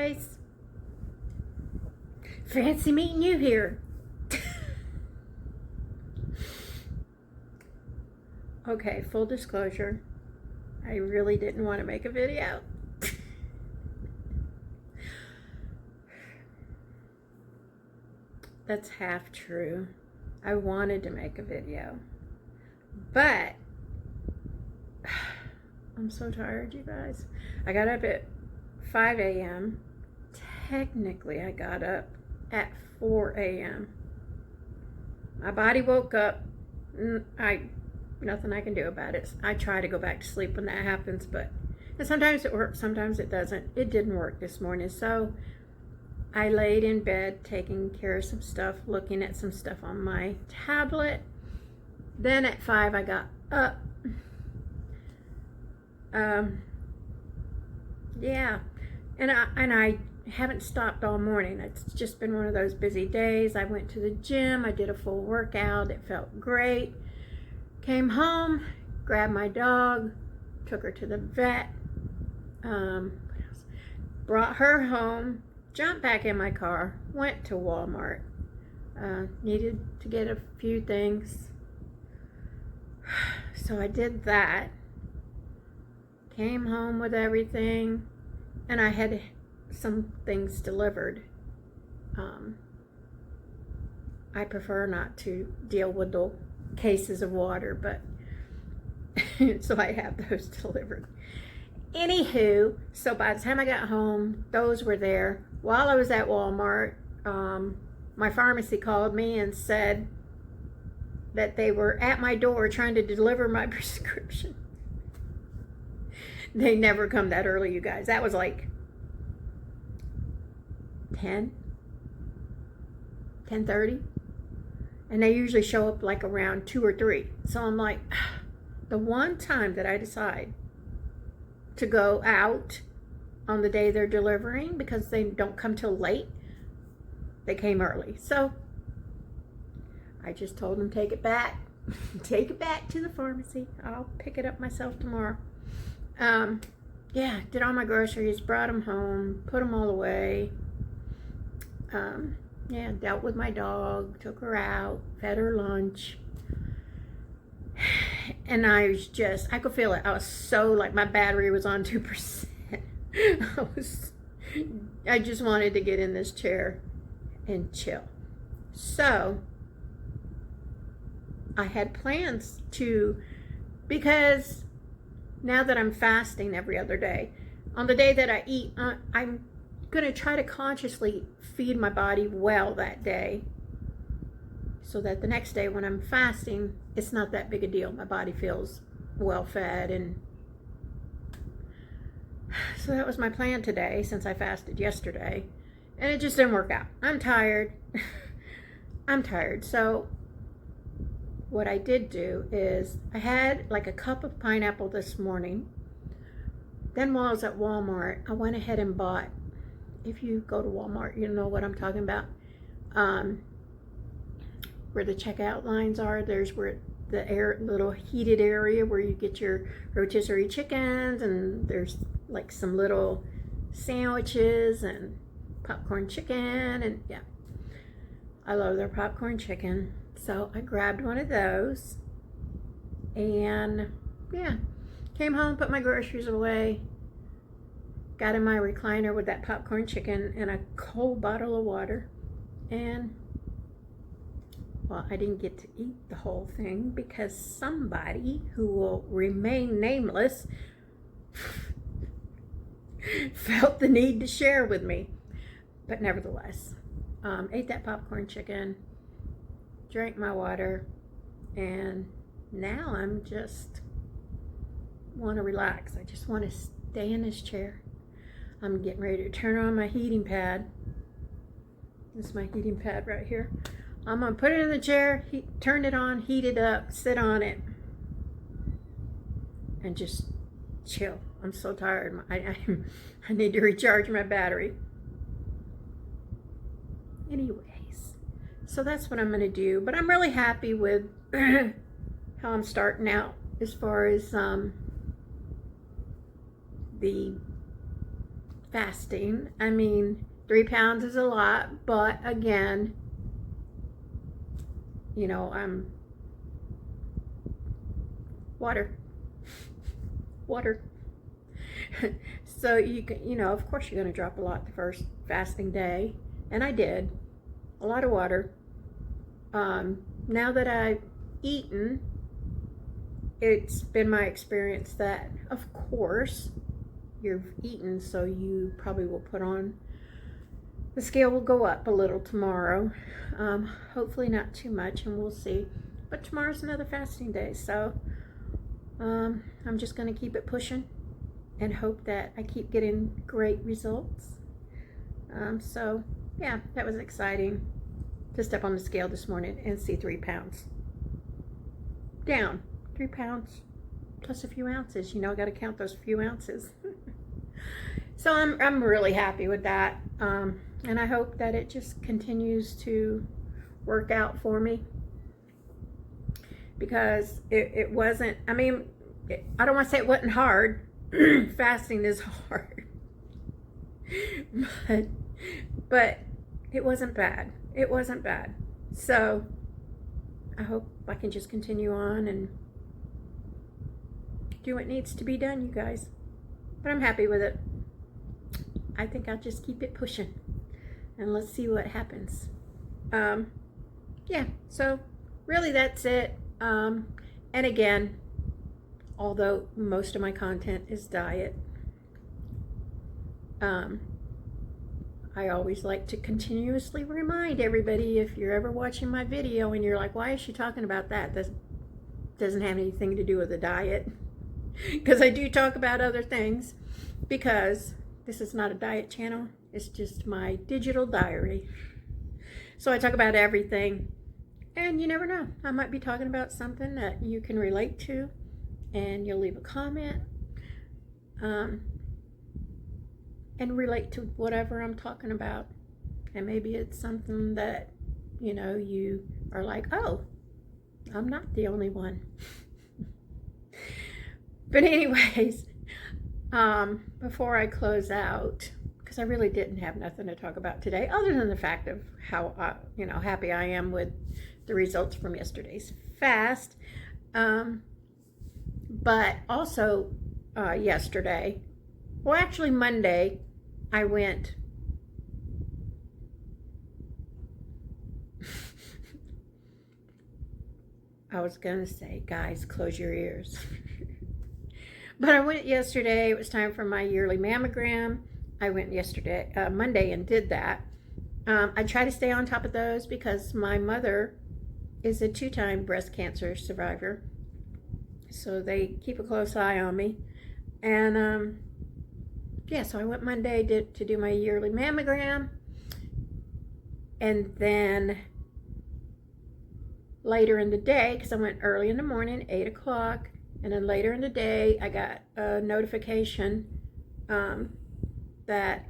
guys. Fancy meeting you here. Okay, full disclosure. I really didn't want to make a video. That's half true. I wanted to make a video, but I'm so tired, you guys. I got up at 5 a.m. Technically, I got up at 4 a.m. My body woke up. Nothing I can do about it. I try to go back to sleep when that happens, but sometimes it works, sometimes it doesn't. It didn't work this morning, so I laid in bed taking care of some stuff, looking at some stuff on my tablet. Then at 5 I got up. Yeah, and I haven't stopped all morning. It's just been one of those busy days. I went to the gym. I did a full workout. It felt great. Came home, grabbed my dog, took her to the vet, brought her home, jumped back in my car, went to Walmart, needed to get a few things, so I did that, came home with everything, and I had some things delivered. I prefer not to deal with the cases of water, but so I have those delivered. Anywho, so by the time I got home, those were there. While I was at Walmart, my pharmacy called me and said that they were at my door trying to deliver my prescription. They never come that early, you guys. That was like 10:30. And they usually show up like around 2 or 3. So I'm like, the one time that I decide to go out on the day they're delivering, because they don't come till late, they came early. So I just told them, take it back. Take it back to the pharmacy. I'll pick it up myself tomorrow. Yeah, did all my groceries, brought them home, put them all away. Yeah, dealt with my dog, took her out, fed her lunch. And I could feel it. I was so, like, my battery was on 2%. I just wanted to get in this chair and chill. So I had plans because now that I'm fasting every other day, on the day that I eat, I'm going to try to consciously feed my body well that day, so that the next day when I'm fasting, it's not that big a deal. My body feels well fed. And so that was my plan today, since I fasted yesterday, and it just didn't work out. I'm tired. I'm tired. So what I did do is I had like a cup of pineapple this morning. Then while I was at Walmart, I went ahead and bought, if you go to Walmart, you know what I'm talking about. Where the checkout lines are, there's where the little heated area where you get your rotisserie chickens, and there's like some little sandwiches and popcorn chicken, and yeah, I love their popcorn chicken. So I grabbed one of those, and yeah, came home, put my groceries away, got in my recliner with that popcorn chicken and a cold bottle of water, and well, I didn't get to eat the whole thing because somebody who will remain nameless felt the need to share with me. But nevertheless, ate that popcorn chicken, drank my water, and now I'm just want to relax. I just want to stay in this chair. I'm getting ready to turn on my heating pad. This is my heating pad right here. I'm going to put it in the chair, turn it on, heat it up, sit on it, and just chill. I'm so tired. I need to recharge my battery. Anyways, so that's what I'm going to do. But I'm really happy with how I'm starting out as far as the fasting. I mean, 3 pounds is a lot, but again, you know, I'm water. So you know, of course you're going to drop a lot the first fasting day, and I did a lot of water. Now that I've eaten, it's been my experience that, of course, you've eaten, so you probably will put on, the scale will go up a little tomorrow. Hopefully not too much, and we'll see. But tomorrow's another fasting day, so I'm just going to keep it pushing and hope that I keep getting great results. So yeah, that was exciting to step on the scale this morning and see 3 pounds down. 3 pounds plus a few ounces. You know, I got to count those few ounces. So I'm really happy with that, and I hope that it just continues to work out for me, because it wasn't, I mean, I don't want to say it wasn't hard. Fasting is hard. But it wasn't bad. It wasn't bad. So I hope I can just continue on and do what needs to be done, you guys. But I'm happy with it. I think I'll just keep it pushing, and let's see what happens. Yeah, so really that's it. And again, although most of my content is diet, I always like to continuously remind everybody, if you're ever watching my video and you're like, why is she talking about that? That doesn't have anything to do with the diet. Because I do talk about other things, because this is not a diet channel. It's just my digital diary. So I talk about everything, and you never know. I might be talking about something that you can relate to, and you'll leave a comment and relate to whatever I'm talking about. And maybe it's something that, you know, you are like, oh, I'm not the only one. But anyways, before I close out, because I really didn't have nothing to talk about today other than the fact of how you know, happy I am with the results from yesterday's fast. But also yesterday, well, actually Monday, I went I was gonna say, guys, close your ears. But I went yesterday. It was time for my yearly mammogram. I went yesterday, Monday, and did that. I try to stay on top of those because my mother is a 2-time breast cancer survivor. So they keep a close eye on me. And yeah, so I went Monday to do my yearly mammogram. And then later in the day, because I went early in the morning, 8 o'clock, and then later in the day, I got a notification that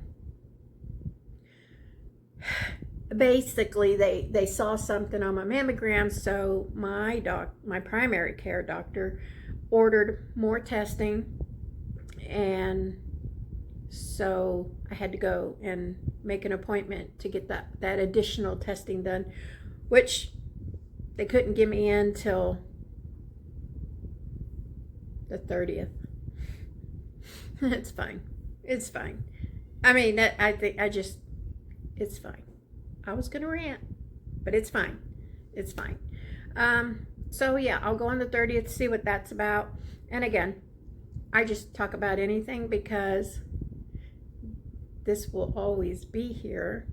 basically they saw something on my mammogram, so my primary care doctor ordered more testing, and so I had to go and make an appointment to get that additional testing done, which they couldn't get me in till the 30th. It's fine. It's fine. I mean, it's fine. I was gonna rant, but it's fine. It's fine. So yeah, I'll go on the 30th, see what that's about. And again, I just talk about anything because this will always be here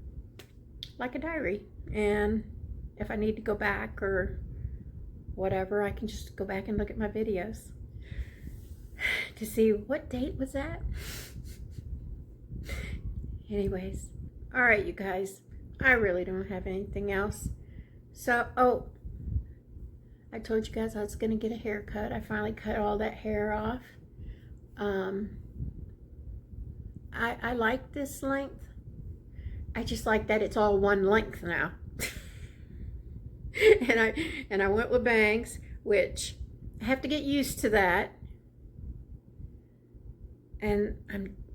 like a diary. And if I need to go back or whatever, I can just go back and look at my videos to see what date was that. Anyways, all right, you guys, I really don't have anything else. So, oh, I told you guys I was gonna get a haircut. I finally cut all that hair off. I like this length. I just like that it's all one length now. and I went with bangs, which I have to get used to that. And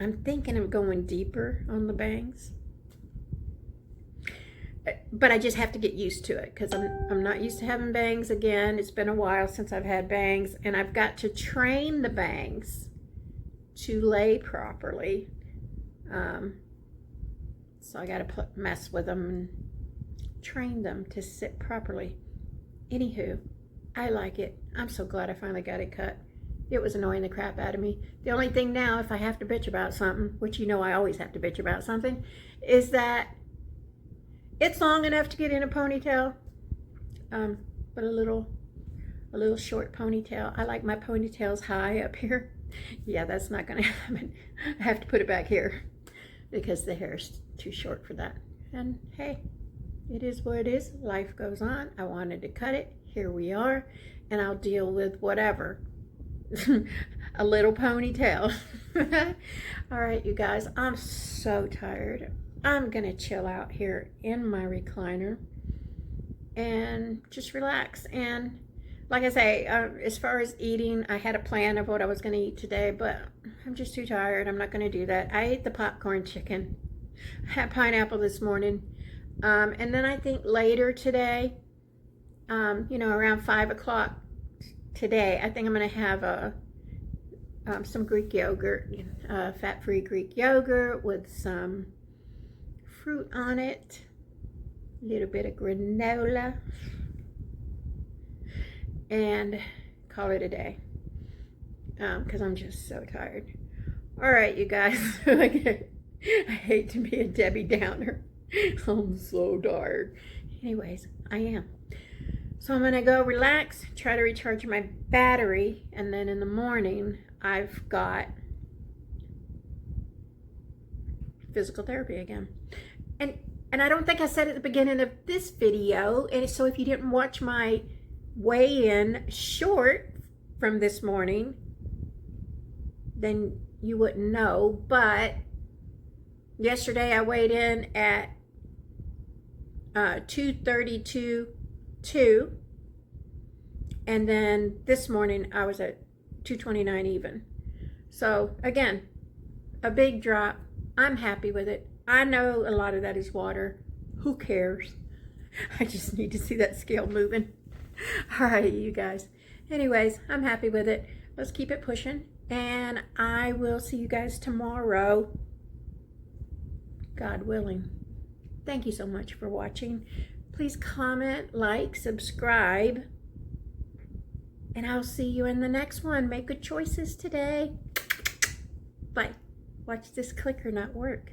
I'm thinking of going deeper on the bangs. But I just have to get used to it because I'm not used to having bangs again. It's been a while since I've had bangs, and I've got to train the bangs to lay properly. So I got to mess with them and train them to sit properly. Anywho, I like it. I'm so glad I finally got it cut. It was annoying the crap out of me. The only thing now, if I have to bitch about something, which you know I always have to bitch about something, is that it's long enough to get in a ponytail, but a little short ponytail. I like my ponytails high up here. Yeah, that's not gonna happen. I have to put it back here because the hair is too short for that. And hey, it is what it is. Life goes on. I wanted to cut it. Here we are, and I'll deal with whatever. A little ponytail. All right, you guys, I'm so tired. I'm gonna chill out here in my recliner and just relax. And like I say, as far as eating, I had a plan of what I was gonna eat today, but I'm just too tired. I'm not gonna do that. I ate the popcorn chicken. I had pineapple this morning. And then I think later today, around 5 o'clock today, I think I'm gonna have some Greek yogurt, fat-free Greek yogurt with some fruit on it, a little bit of granola, and call it a day, because I'm just so tired. All right, you guys. I hate to be a Debbie Downer. I'm so tired. Anyways, I am. So I'm gonna go relax, try to recharge my battery, and then in the morning I've got physical therapy again. And I don't think I said at the beginning of this video, and so if you didn't watch my weigh-in short from this morning, then you wouldn't know. But yesterday I weighed in at 232.2, and then this morning I was at 229 even. So again, a big drop. I'm happy with it. I know a lot of that is water. Who cares? I just need to see that scale moving. All right, you guys. Anyways, I'm happy with it. Let's keep it pushing, and I will see you guys tomorrow, God willing. Thank you so much for watching. Please comment, like, subscribe, and I'll see you in the next one. Make good choices today. Bye. Watch this clicker not work.